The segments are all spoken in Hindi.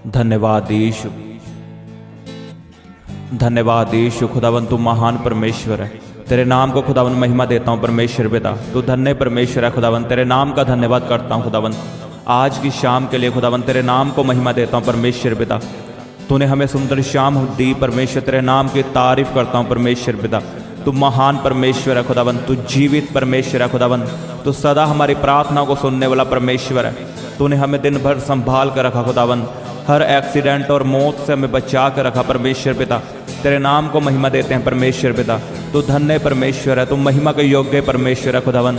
धन्यवाद यीशु, धन्यवाद यीशु। खुदावन तू महान परमेश्वर है, तेरे नाम को खुदावन महिमा देता हूँ परमेश्वर पिता। तू धन्य परमेश्वर है खुदावन, तेरे नाम का धन्यवाद करता हूँ खुदावन। आज की शाम के लिए खुदावन तेरे नाम को महिमा देता हूँ परमेश्वर पिता। तूने हमें सुंदर शाम दी परमेश्वर, तेरे नाम की तारीफ करता हूँ परमेश्वर पिता। तू महान परमेश्वर है खुदावन, तू जीवित परमेश्वर है खुदावन। तू सदा हमारी प्रार्थना को सुनने वाला परमेश्वर है। तूने हमें दिन भर संभाल कर रखा खुदावन, हर एक्सीडेंट और मौत से हमें बचा कर रखा परमेश्वर पिता। तेरे नाम को महिमा देते हैं परमेश्वर पिता। तू धन्य परमेश्वर है, तू महिमा के योग्य परमेश्वर है खुदावन।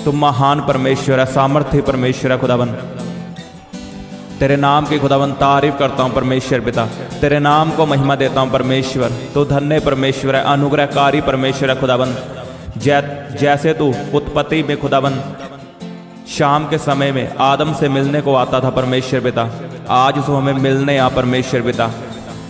तू महान परमेश्वर है, सामर्थ्य परमेश्वर है खुदावन। तेरे नाम की खुदावन तारीफ करता हूँ परमेश्वर पिता, तेरे नाम को महिमा देता हूँ परमेश्वर। तू धन्य परमेश्वर है, अनुग्रहकारी परमेश्वर है खुदावन। जैसे तू उत्पत्ति में खुदावन शाम के समय में आदम से मिलने को आता था परमेश्वर पिता, आज तो हमें मिलने आ परमेश्वर पिता।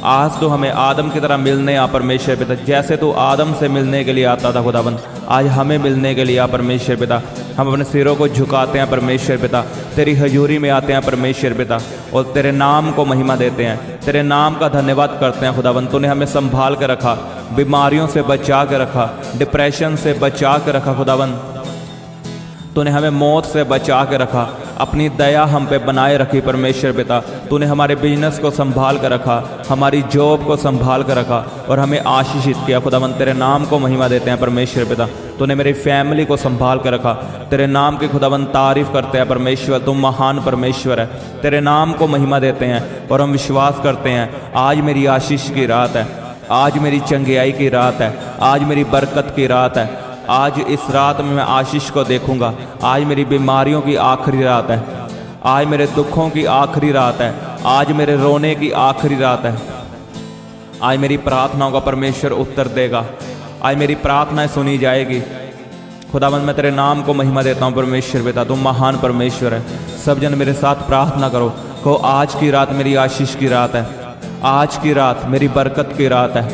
आज तो हमें आदम की तरह मिलने आ परमेश्वर पिता। जैसे तू आदम से मिलने के लिए आता था खुदावन, आज हमें मिलने के लिए आ परमेश्वर पिता। हम अपने सिरों को झुकाते हैं परमेश्वर पिता, तेरी हजूरी में आते हैं परमेश्वर पिता, और तेरे नाम को महिमा देते हैं, तेरे नाम का धन्यवाद करते हैं खुदावन। तूने हमें संभाल कर रखा, बीमारियों से बचा कर रखा, डिप्रेशन से बचा कर रखा खुदावन। तूने हमें मौत से बचा के रखा, अपनी दया हम पे बनाए रखी परमेश्वर पिता। तूने हमारे बिजनेस को संभाल कर रखा, हमारी जॉब को संभाल कर रखा और हमें आशीषित किया खुदावन। तेरे नाम को महिमा देते हैं परमेश्वर पिता। तूने मेरी फैमिली को संभाल कर रखा, तेरे नाम की खुदावन तारीफ करते हैं परमेश्वर। तुम महान परमेश्वर है, तेरे नाम को महिमा देते हैं और हम विश्वास करते हैं आज मेरी आशीष की रात है, आज मेरी चंगियाई की रात है, आज मेरी बरकत की रात है। आज इस रात में मैं आशीष को देखूंगा। आज मेरी बीमारियों की आखिरी रात है, आज मेरे दुखों की आखिरी रात है, आज मेरे रोने की आखिरी रात है। आज मेरी प्रार्थनाओं का परमेश्वर उत्तर देगा, आज मेरी प्रार्थनाएं सुनी जाएगी खुदावंद। मैं तेरे नाम को महिमा देता हूँ परमेश्वर पिता, तुम महान परमेश्वर है। सब जन मेरे साथ प्रार्थना करो, कहो आज की रात मेरी आशीष की रात है, आज की रात मेरी बरकत की रात है,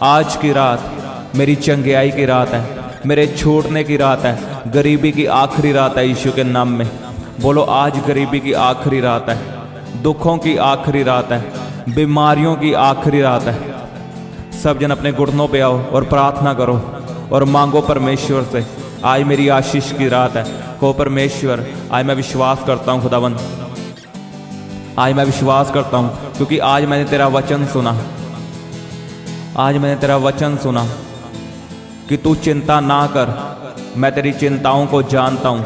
आज की रात मेरी चंगियाई की रात है, मेरे छूटने की रात है, गरीबी की आखिरी रात है यीशु के नाम में। बोलो आज गरीबी की आखिरी रात है, दुखों की आखिरी रात है, बीमारियों की आखिरी रात है। सब जन अपने घुटनों पे आओ और प्रार्थना करो और मांगो परमेश्वर से, आज मेरी आशीष की रात है। को परमेश्वर आज मैं विश्वास करता हूँ खुदावन, आज मैं विश्वास करता हूँ क्योंकि आज मैंने तेरा वचन सुना, आज मैंने तेरा वचन सुना कि तू चिंता ना कर, मैं तेरी चिंताओं को जानता हूँ।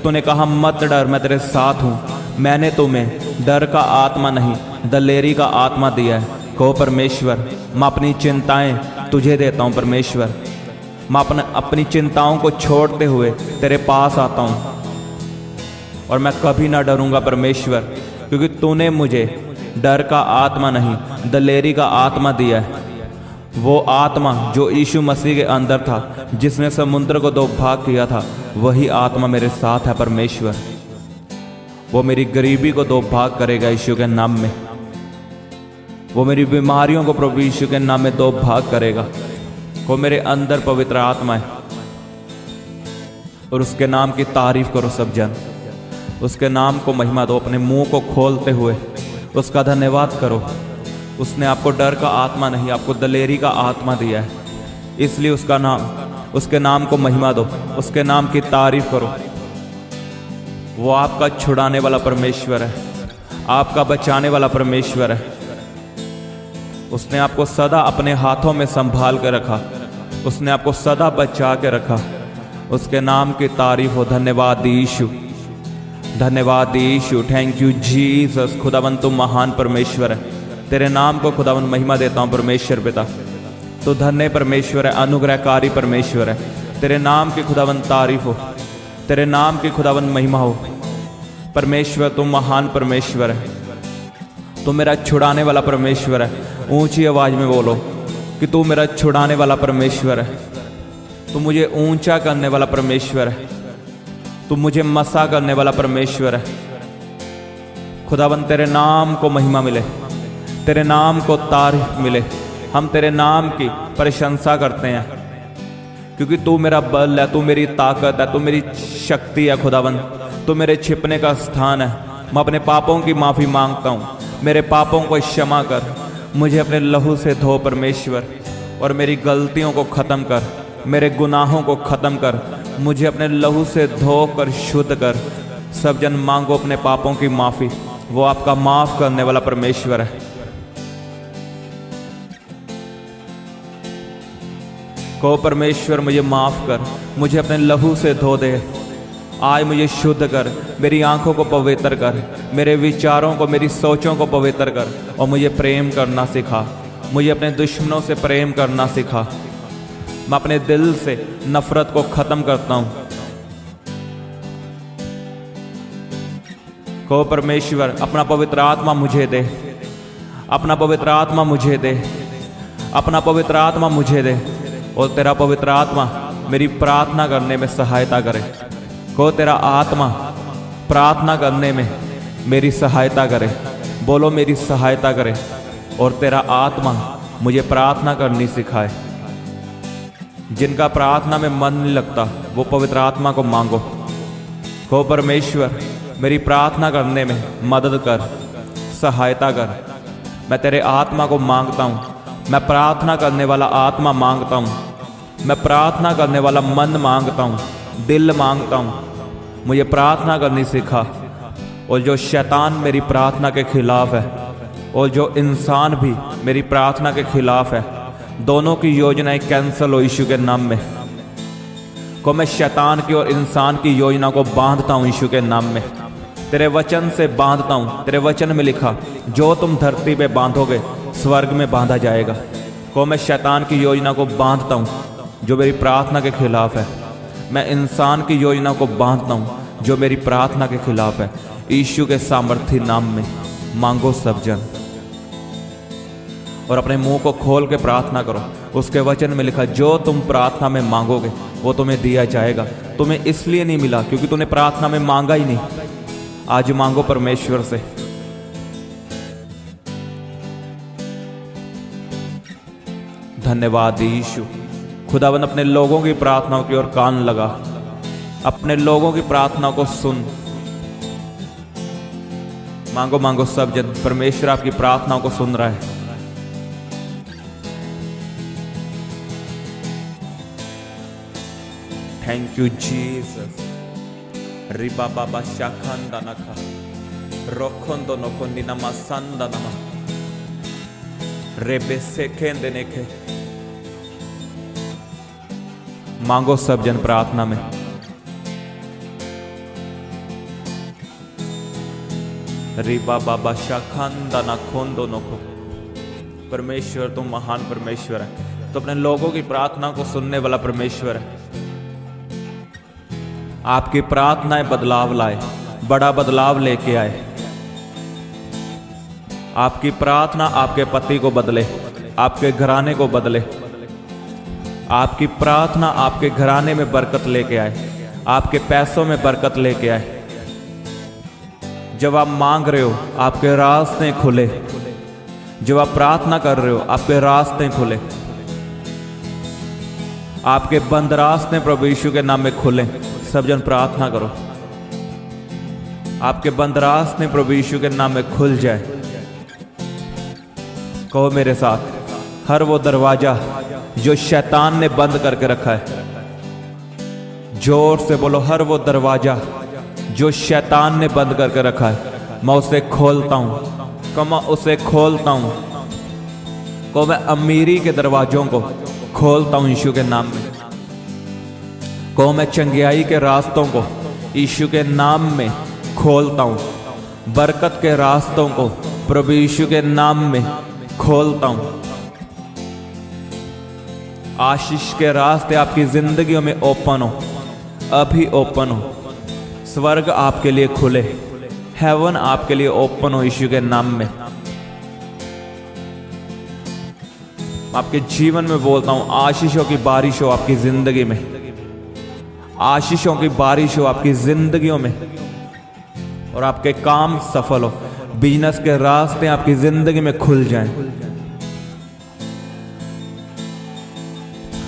तूने कहा मत डर, मैं तेरे साथ हूँ। मैंने तुम्हें डर का आत्मा नहीं दलेरी का आत्मा दिया है। कहो परमेश्वर मैं अपनी चिंताएं तुझे देता हूँ परमेश्वर, मैं अपनी चिंताओं को छोड़ते हुए तेरे पास आता हूँ और मैं कभी ना डरूंगा परमेश्वर, क्योंकि तूने मुझे डर का आत्मा नहीं दलेरी का आत्मा दिया है। वो आत्मा जो यीशु मसीह के अंदर था, जिसने समुद्र को दो भाग किया था, वही आत्मा मेरे साथ है परमेश्वर। वो मेरी गरीबी को दो भाग करेगा यीशु के नाम में, वो मेरी बीमारियों को प्रभु यीशु के नाम में दो भाग करेगा। वो मेरे अंदर पवित्र आत्मा है और उसके नाम की तारीफ करो सब जन, उसके नाम को महिमा दो, अपने मुंह को खोलते हुए उसका धन्यवाद करो। उसने आपको डर का आत्मा नहीं, आपको दलेरी का आत्मा दिया है, इसलिए उसके नाम को महिमा दो, उसके नाम की तारीफ करो। वो आपका छुड़ाने वाला परमेश्वर है, आपका बचाने वाला परमेश्वर है। उसने आपको सदा अपने हाथों में संभाल कर रखा, उसने आपको सदा बचा के रखा। उसके नाम की तारीफ हो। धन्यवाद यीशु, धन्यवाद यीशु, थैंक यू जीसस। खुदावंद तुम महान परमेश्वर है, तेरे नाम को खुदावंद महिमा देता हूँ परमेश्वर पिता। तो धन्य परमेश्वर है, अनुग्रहकारी परमेश्वर है। तेरे नाम की खुदावंद तारीफ हो, तेरे नाम की खुदावंद महिमा हो परमेश्वर। तुम महान परमेश्वर है, तू मेरा छुड़ाने वाला परमेश्वर है। ऊंची आवाज में बोलो कि तू मेरा छुड़ाने वाला परमेश्वर है, तू मुझे ऊंचा करने वाला परमेश्वर है, तू मुझे मसा करने वाला परमेश्वर है। खुदावंद तेरे नाम को महिमा मिले, तेरे नाम को तारीफ मिले। हम तेरे नाम की प्रशंसा करते हैं क्योंकि तू मेरा बल है, तू मेरी ताकत है, तू मेरी शक्ति है खुदावंद, तू मेरे छिपने का स्थान है। मैं अपने पापों की माफ़ी मांगता हूँ। मेरे पापों को क्षमा कर, मुझे अपने लहू से धो परमेश्वर, और मेरी गलतियों को ख़त्म कर, मेरे गुनाहों को ख़त्म कर, मुझे अपने लहू से धो कर शुद्ध कर। सब जन मांगो अपने पापों की माफ़ी, वो आपका माफ़ करने वाला परमेश्वर है। कहो परमेश्वर मुझे माफ़ कर, मुझे अपने लहू से धो दे, आज मुझे शुद्ध कर, मेरी आंखों को पवित्र कर, मेरे विचारों को, मेरी सोचों को पवित्र कर, और मुझे प्रेम करना सिखा। मुझे अपने दुश्मनों से प्रेम करना सिखा। मैं अपने दिल से नफरत को ख़त्म करता हूँ। कहो परमेश्वर अपना पवित्र आत्मा मुझे दे, अपना पवित्र आत्मा मुझे दे, अपना पवित्र आत्मा मुझे दे, और तेरा पवित्र आत्मा मेरी प्रार्थना करने में सहायता करे। कहो तेरा आत्मा प्रार्थना करने में मेरी सहायता करे। बोलो मेरी सहायता करे, और तेरा आत्मा मुझे प्रार्थना करनी सिखाए। जिनका प्रार्थना में मन नहीं लगता वो पवित्र आत्मा को मांगो। कहो परमेश्वर मेरी प्रार्थना करने में मदद कर, सहायता कर। मैं तेरे आत्मा को मांगता हूँ, मैं प्रार्थना करने वाला आत्मा मांगता हूँ, मैं प्रार्थना करने वाला मन मांगता हूँ, दिल मांगता हूँ। मुझे प्रार्थना करनी सिखा। और जो शैतान मेरी प्रार्थना के खिलाफ है, और जो इंसान भी मेरी प्रार्थना के खिलाफ है, दोनों की योजनाएं कैंसिल हो यीशु के नाम में। को मैं शैतान की और इंसान की योजना को बांधता हूँ यीशु के नाम में। तेरे वचन से बांधता हूँ। तेरे वचन में लिखा जो तुम धरती पे बांधोगे स्वर्ग में बांधा जाएगा। को मैं शैतान की योजना को बांधता हूँ जो मेरी प्रार्थना के खिलाफ है। मैं इंसान की योजना को बांधता हूँ जो मेरी प्रार्थना के खिलाफ है। यीशु के सामर्थी नाम में मांगो सब जन, और अपने मुंह को खोल के प्रार्थना करो। उसके वचन में लिखा जो तुम प्रार्थना में मांगोगे वो तुम्हें दिया जाएगा। तुम्हें इसलिए नहीं मिला क्योंकि तूने प्रार्थना में मांगा ही नहीं। आज मांगो परमेश्वर से। धन्यवाद यीशु। खुदावन अपने लोगों की प्रार्थनाओं की ओर कान लगा, अपने लोगों की प्रार्थना को सुन। मांगो मांगो सब जन, परमेश्वर आपकी प्रार्थनाओं को सुन रहा है। Thank you Jesus. रिबा बाबा शाखंदा नखा रोखोंदो नोकोंदी नमा संदा नमा रेबे सेकेंदे नेखे। मांगो सब जन प्रार्थना में। रिबा बाबा शाखंदा नखोंदो नोको। परमेश्वर तुम महान परमेश्वर है, तो अपने लोगों की प्रार्थना को सुनने वाला परमेश्वर है। आपकी प्रार्थनाएं बदलाव लाए, बड़ा बदलाव लेके आए। आपकी प्रार्थना आपके पति को बदले, आपके घराने को बदले। आपकी प्रार्थना आपके घराने में बरकत लेके आए, आपके पैसों में बरकत लेके आए। जब आप मांग रहे हो आपके रास्ते खुले, जब आप प्रार्थना कर रहे हो आपके रास्ते खुले। आपके बंद रास्ते प्रभु यीशु के नाम में खुले। सब जन प्रार्थना करो, आपके बंद रास्ते प्रभु यीशु के नाम में खुल जाए। कहो मेरे साथ, हर वो दरवाजा जो शैतान ने बंद करके रखा है, जोर से बोलो, हर वो दरवाजा जो शैतान ने बंद करके रखा है मैं उसे खोलता हूं। कहो मैं उसे खोलता हूं। कहो मैं अमीरी के दरवाजों को खोलता हूं यीशु के नाम में। कहो मैं चंगियाई के रास्तों को यीशु के नाम में खोलता हूं। बरकत के रास्तों को प्रभु यीशु के नाम में खोलता हूं। आशीष के रास्ते आपकी जिंदगियों में ओपन हो, अभी ओपन हो। स्वर्ग आपके लिए खुले, हेवन आपके लिए ओपन हो यीशु के नाम में। आपके जीवन में बोलता हूं, आशीषों की बारिश हो आपकी जिंदगी में। आशीषों की बारिश हो आपकी जिंदगियों में, और आपके काम सफल हो। बिजनेस के रास्ते आपकी जिंदगी में खुल जाएं।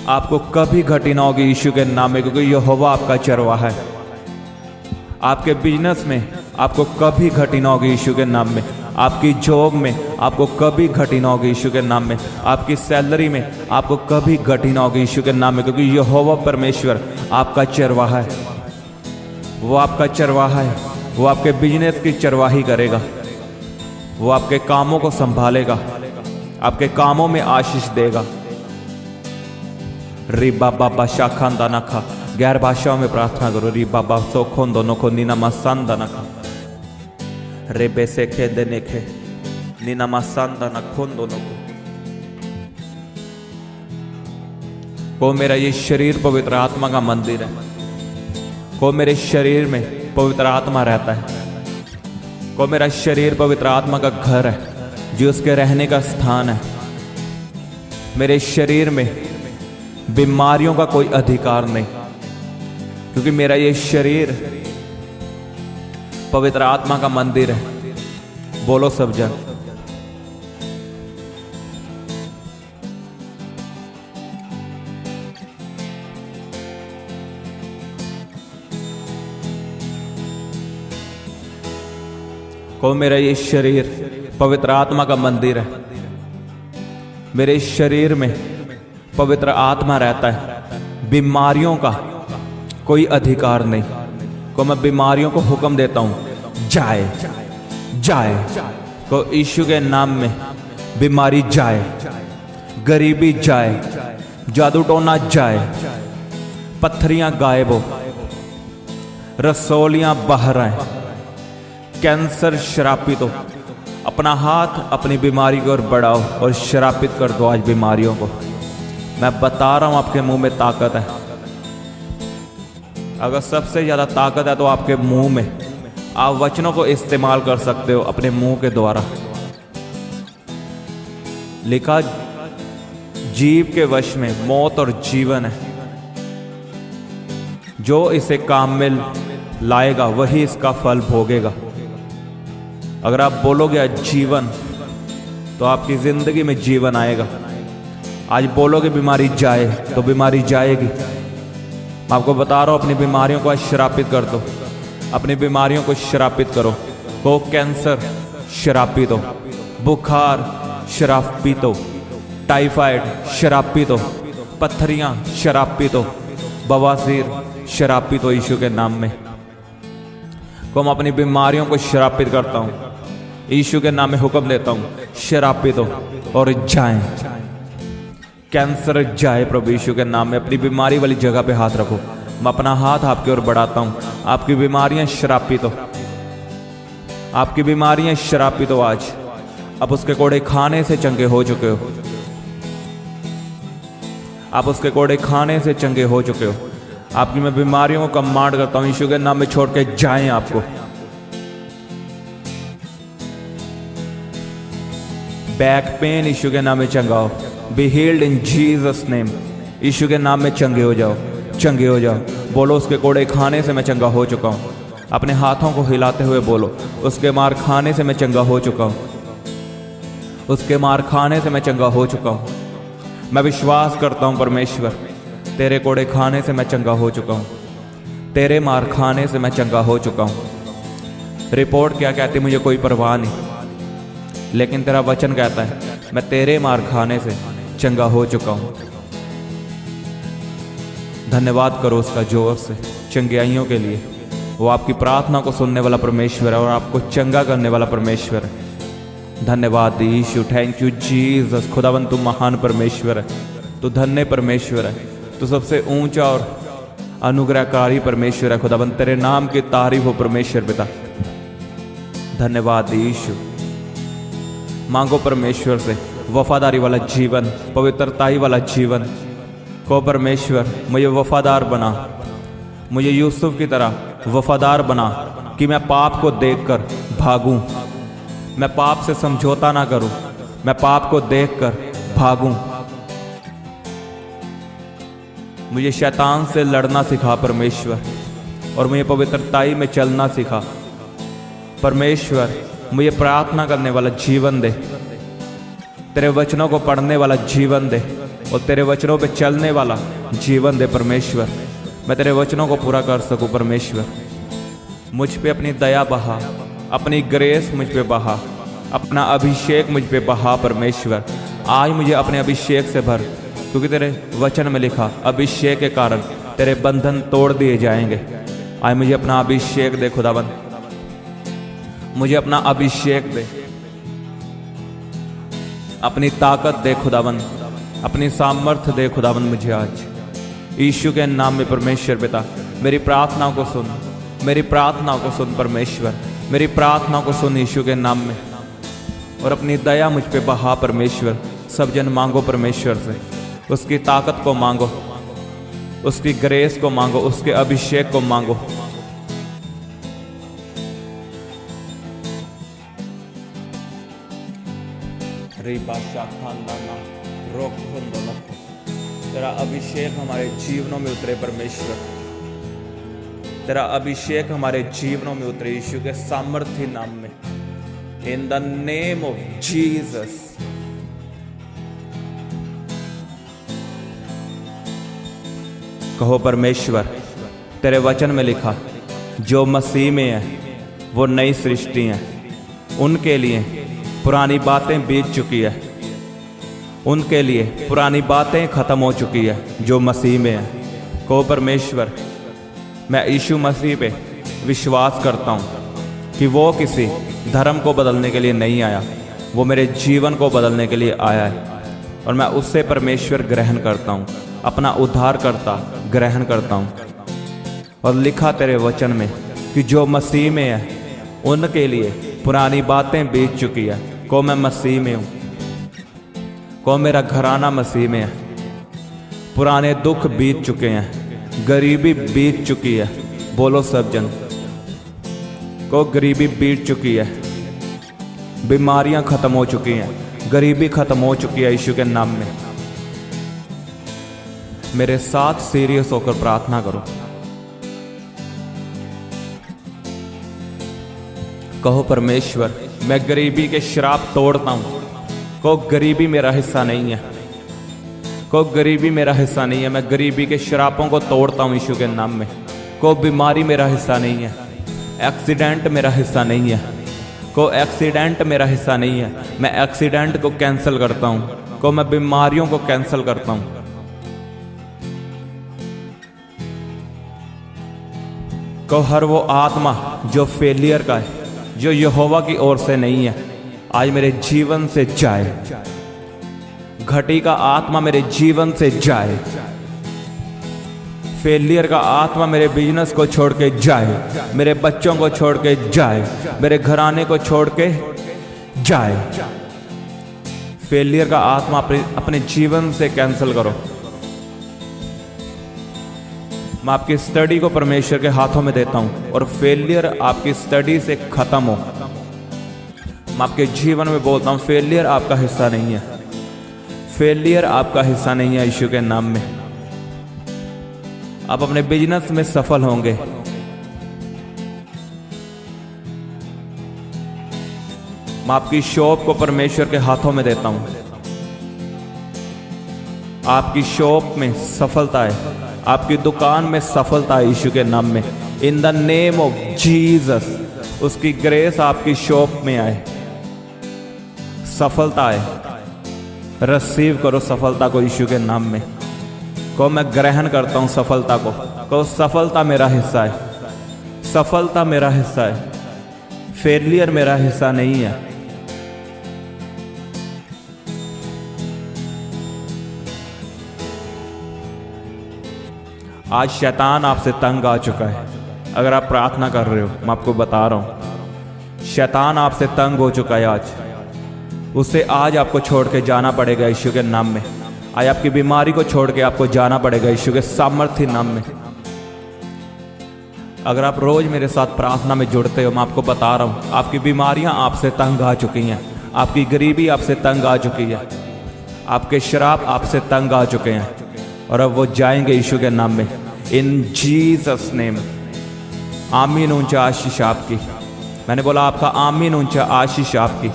आपको कभी घटी ना होगी यीशु के नाम में, क्योंकि यहोवा आपका चरवाहा है। आपके बिजनेस में आपको कभी घटी ना होगी यीशु के नाम में। आपकी जॉब में आपको कभी घटी ना होगी यीशु के नाम में। आपकी सैलरी में आपको कभी घटी ना होगी यीशु के नाम में, क्योंकि यहोवा परमेश्वर आपका चरवाहा है। वो आपका चरवाहा है। वो आपके बिजनेस की चरवाही करेगा। वो आपके कामों को संभालेगा, आपके कामों में आशीष देगा। री बाबा शाखांदा नखा, गैर भाषाओं में प्रार्थना करो। री बाबा सोखों दोनों को नीना मसांदा नखा, रे बेसे खे देने खे नीना मसांदा नखों दोनों को मेरा ये शरीर पवित्र आत्मा का मंदिर है। को मेरे शरीर में पवित्र आत्मा रहता है। को मेरा शरीर पवित्र आत्मा का घर है, जो उसके रहने का स्थान है। मेरे शरीर में बीमारियों का कोई अधिकार नहीं, क्योंकि मेरा ये शरीर पवित्र आत्मा का मंदिर है। बोलो सब जन। को मेरा ये शरीर पवित्र आत्मा का मंदिर है। मेरे शरीर में पवित्र आत्मा रहता है। बीमारियों का कोई अधिकार नहीं। को मैं बीमारियों को हुक्म देता हूं, जाए जाए। को यीशु के नाम में बीमारी जाए, गरीबी जाए, जादू टोना जाए, पत्थरियां गायब हो, रसौलियां बाहर आए, कैंसर श्रापित हो। अपना हाथ अपनी बीमारी की ओर बढ़ाओ और श्रापित कर दो आज बीमारियों को। मैं बता रहा हूं, आपके मुंह में ताकत है। अगर सबसे ज्यादा ताकत है तो आपके मुंह में। आप वचनों को इस्तेमाल कर सकते हो अपने मुंह के द्वारा। लिखा, जीव के वश में मौत और जीवन है। जो इसे काम में लाएगा वही इसका फल भोगेगा। अगर आप बोलोगे जीवन, तो आपकी जिंदगी में जीवन आएगा। आज बोलोगे बीमारी जाए, तो बीमारी जाएगी। मैं आपको बता रहा हूं, अपनी बीमारियों को आज श्रापित कर दो। अपनी बीमारियों को श्रापित करो। को कैंसर श्रापित हो, बुखार श्रापित हो, टाइफाइड श्रापित हो, पत्थरियां श्रापित हो, बवासीर श्रापित हो यीशु के नाम में। को मैं अपनी बीमारियों को श्रापित करता हूं। यीशु के नाम में हुक्म देता हूं, श्रापित हो और जाएं। कैंसर जाए प्रभु यीशु के नाम में। अपनी बीमारी वाली जगह पे हाथ रखो। मैं अपना हाथ आपकी ओर बढ़ाता हूं। आपकी बीमारियां श्रापित हो, आपकी बीमारियां श्रापित हो आज। अब उसके कोड़े खाने से चंगे हो चुके हो। आप उसके कोड़े खाने से चंगे हो चुके हो। आपकी मैं बीमारियों को कमांड करता हूं, यीशु के नाम में छोड़ के जाएं आपको। बैक पेन यीशु के नाम में चंगा हो। Be healed in Jesus name. यीशु के नाम में चंगे हो जाओ, चंगे हो जाओ। बोलो, उसके कोड़े खाने से मैं चंगा हो चुका हूँ। अपने हाथों को हिलाते हुए बोलो, उसके मार खाने से मैं चंगा हो चुका हूँ। उसके मार खाने से मैं चंगा हो चुका हूँ। मैं विश्वास करता हूँ परमेश्वर, तेरे कोड़े खाने से मैं चंगा हो चुका हूँ। तेरे मार खाने से मैं चंगा हो चुका हूँ। रिपोर्ट क्या कहती मुझे कोई परवाह नहीं, लेकिन तेरा वचन कहता है मैं तेरे मार खाने से चंगा हो चुका हूँ। धन्यवाद करो उसका जोर से चंगाइयों के लिए। वो आपकी प्रार्थना को सुनने वाला परमेश्वर है और आपको चंगा करने वाला परमेश्वर है। धन्यवाद यीशु, थैंक यू जीसस। खुदावन तू महान परमेश्वर है, तू धन्य परमेश्वर है, तू सबसे ऊंचा और अनुग्रहकारी परमेश्वर है। खुदावन तेरे नाम की तारीफ हो परमेश्वर पिता। धन्यवाद यीशु। मांगो परमेश्वर से वफादारी वाला जीवन, पवित्रताई वाला जीवन को परमेश्वर मुझे वफादार बना, मुझे यूसुफ की तरह वफादार बना कि मैं पाप को देखकर भागूं, मैं पाप से समझौता ना करूं, मैं पाप को देखकर भागूं। मुझे शैतान से लड़ना सिखा परमेश्वर, और मुझे पवित्रताई में चलना सिखा परमेश्वर। मुझे प्रार्थना करने वाला जीवन दे, तेरे वचनों को पढ़ने वाला जीवन दे और तेरे वचनों पे चलने वाला जीवन दे परमेश्वर। मैं तेरे वचनों को पूरा कर सकूं परमेश्वर। मुझ पे अपनी दया बहा, अपनी ग्रेस मुझ पे बहा, अपना अभिषेक मुझ पे बहा परमेश्वर। आज मुझे अपने अभिषेक से भर, क्योंकि तेरे वचन में लिखा अभिषेक के कारण तेरे बंधन तोड़ दिए जाएंगे। आज मुझे अपना अभिषेक दे खुदावन, मुझे अपना अभिषेक दे, अपनी ताकत दे खुदावन, अपनी सामर्थ्य दे खुदावन मुझे आज यीशु के नाम में। परमेश्वर पिता मेरी प्रार्थना को सुन, मेरी प्रार्थना को सुन परमेश्वर, मेरी प्रार्थना को सुन यीशु के नाम में, और अपनी दया मुझ पे बहा परमेश्वर। सब जन मांगो परमेश्वर से, उसकी ताकत को मांगो, उसकी ग्रेस को मांगो, उसके अभिषेक को मांगो। तेरा अभिषेक हमारे जीवनों में उतरे परमेश्वर, तेरा अभिषेक हमारे जीवनों में उतरे यीशु के सामर्थ्य नाम में। In the name of Jesus. कहो परमेश्वर, तेरे वचन में लिखा जो मसीह में है वो नई सृष्टि है, उनके लिए पुरानी बातें बीत चुकी है, उनके लिए पुरानी बातें खत्म हो चुकी है जो मसीह में है। कहो परमेश्वर, मैं यीशु मसीह पे विश्वास करता हूँ कि वो किसी धर्म को बदलने के लिए नहीं आया, वो मेरे जीवन को बदलने के लिए आया है, और मैं उससे परमेश्वर ग्रहण करता हूँ, अपना उद्धारकर्ता ग्रहण करता हूँ। और लिखा तेरे वचन में कि जो मसीह में है उनके लिए पुरानी बातें बीत चुकी है। को मैं मसीह में हूँ, को मेरा घराना मसीह में है, पुराने दुख बीत चुके हैं, गरीबी बीत चुकी है। बोलो सब जन, को गरीबी बीत चुकी है, बीमारियां खत्म हो चुकी हैं, गरीबी खत्म हो चुकी है यीशु के नाम में। मेरे साथ सीरियस होकर प्रार्थना करो। कहो परमेश्वर, मैं गरीबी के श्राप तोड़ता हूं। को गरीबी मेरा हिस्सा नहीं है, को गरीबी मेरा हिस्सा नहीं है। मैं गरीबी के श्रापों को तोड़ता हूं यीशु के नाम में। को बीमारी मेरा हिस्सा नहीं है, एक्सीडेंट मेरा हिस्सा नहीं है, को एक्सीडेंट मेरा हिस्सा नहीं है। मैं एक्सीडेंट को कैंसिल करता हूं, को मैं बीमारियों को कैंसिल करता हूं। को हर वो आत्मा जो फेलियर का है, जो यहोवा की ओर से नहीं है, आज मेरे जीवन से जाए। घटी का आत्मा मेरे जीवन से जाए, फेलियर का आत्मा मेरे बिजनेस को छोड़ के जाए, मेरे बच्चों को छोड़ के जाए, मेरे घराने को छोड़ के जाए। फेलियर का आत्मा अपने जीवन से कैंसिल करो। मैं आपकी स्टडी को परमेश्वर के हाथों में देता हूं, और फेलियर आपकी स्टडी से खत्म हो। मैं आपके जीवन में बोलता हूं, फेलियर आपका हिस्सा नहीं है, फेलियर आपका हिस्सा नहीं है यीशु के नाम में। आप अपने बिजनेस में सफल होंगे। मैं आपकी शॉप को परमेश्वर के हाथों में देता हूं। आपकी शॉप में सफलता है, आपकी दुकान में सफलता है यीशु के नाम में। In the name of Jesus, उसकी ग्रेस आपकी शॉप में आए, सफलता है। रिसीव करो सफलता को यीशु के नाम में। को मैं ग्रहण करता हूं सफलता को सफलता मेरा हिस्सा है, सफलता मेरा हिस्सा है, फेलियर मेरा हिस्सा नहीं है। आज शैतान आपसे तंग आ चुका है। अगर आप प्रार्थना कर रहे हो, मैं आपको बता रहा हूं, शैतान आपसे तंग हो चुका है। आज उसे आज आपको छोड़ के जाना पड़ेगा यीशु के नाम में। आज आपकी बीमारी को छोड़ के आपको जाना पड़ेगा यीशु के सामर्थ्य नाम में। अगर आप रोज मेरे साथ प्रार्थना में जुड़ते हो, मैं आपको बता रहा हूं, आपकी बीमारियां आपसे तंग आ चुकी हैं, आपकी गरीबी आपसे तंग आ चुकी है, आपके श्राप आपसे तंग आ चुके हैं, और अब वो जाएंगे यीशु के नाम में। इन जीसस नेम। आमीन। ऊंचा आशीष आपकी। मैंने बोला आपका आमीन ऊंचा आशीष आपकी।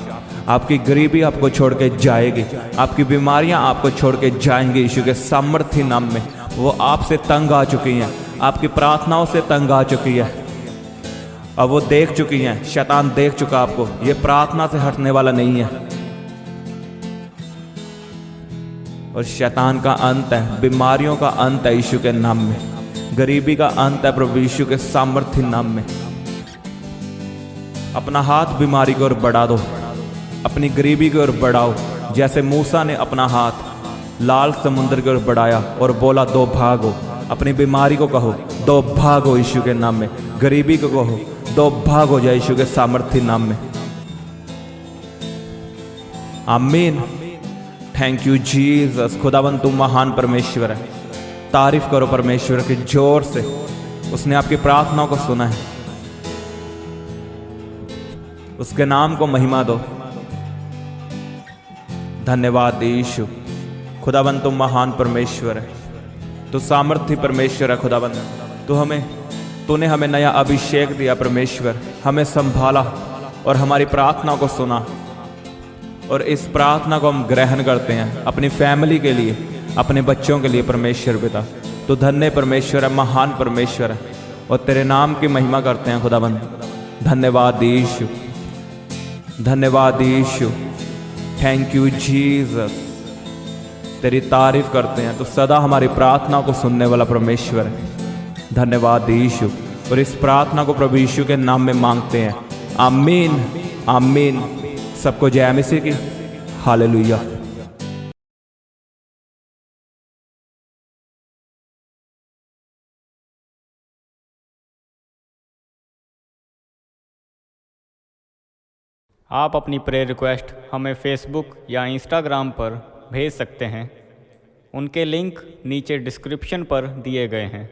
आपकी गरीबी आपको छोड़ के जाएगी, आपकी बीमारियां आपको छोड़ के जाएंगी यीशु के सामर्थ्य नाम में। वो आपसे तंग आ चुकी हैं, आपकी प्रार्थनाओं से तंग आ चुकी है, अब वो देख चुकी हैं, शैतान देख चुका आपको, ये प्रार्थना से हटने वाला नहीं है। और शैतान का अंत है, बीमारियों का अंत है यीशु के नाम में, गरीबी का अंत है प्रभु यीशु के सामर्थ्य नाम में। अपना हाथ बीमारी की ओर बढ़ा दो, अपनी गरीबी की ओर बढ़ाओ, जैसे मूसा ने अपना हाथ लाल समुद्र की ओर बढ़ाया और बोला दो भागो। अपनी बीमारी को कहो दो भागो यीशु के नाम में, गरीबी को कहो दो भागो जाए यीशु के सामर्थ्य नाम में। आमीन। Thank you Jesus. खुदावन तुम महान परमेश्वर है। तारीफ करो परमेश्वर की जोर से, उसने आपकी प्रार्थनाओं को सुना है। उसके नाम को महिमा दो। धन्यवाद यीशु। खुदावन तुम महान परमेश्वर है, तो सामर्थ्य परमेश्वर है। खुदावन तूने हमें नया अभिषेक दिया परमेश्वर, हमें संभाला और हमारी प्रार्थना को सुना, और इस प्रार्थना को हम ग्रहण करते हैं अपनी फैमिली के लिए, अपने बच्चों के लिए परमेश्वर पिता। तो धन्य परमेश्वर है, महान परमेश्वर है, और तेरे नाम की महिमा करते हैं खुदावन। धन्यवाद यीशु, धन्यवाद यीशु। Thank you Jesus. तेरी तारीफ करते हैं, तो सदा हमारी प्रार्थना को सुनने वाला परमेश्वर है। धन्यवाद यीशु। और इस प्रार्थना को प्रभु यीशु के नाम में मांगते हैं। आमीन, आमीन। सबको जय मसीह की। हालेलुया। आप अपनी प्रेयर रिक्वेस्ट हमें फेसबुक या इंस्टाग्राम पर भेज सकते हैं। उनके लिंक नीचे डिस्क्रिप्शन पर दिए गए हैं।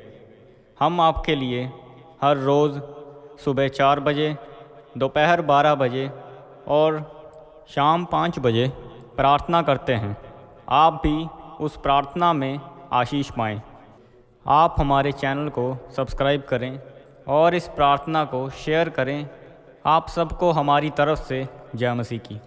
हम आपके लिए हर रोज़ सुबह 4 बजे, दोपहर 12 बजे और शाम 5 बजे प्रार्थना करते हैं। आप भी उस प्रार्थना में आशीष पाएं। आप हमारे चैनल को सब्सक्राइब करें और इस प्रार्थना को शेयर करें। आप सबको हमारी तरफ से जय मसीह की।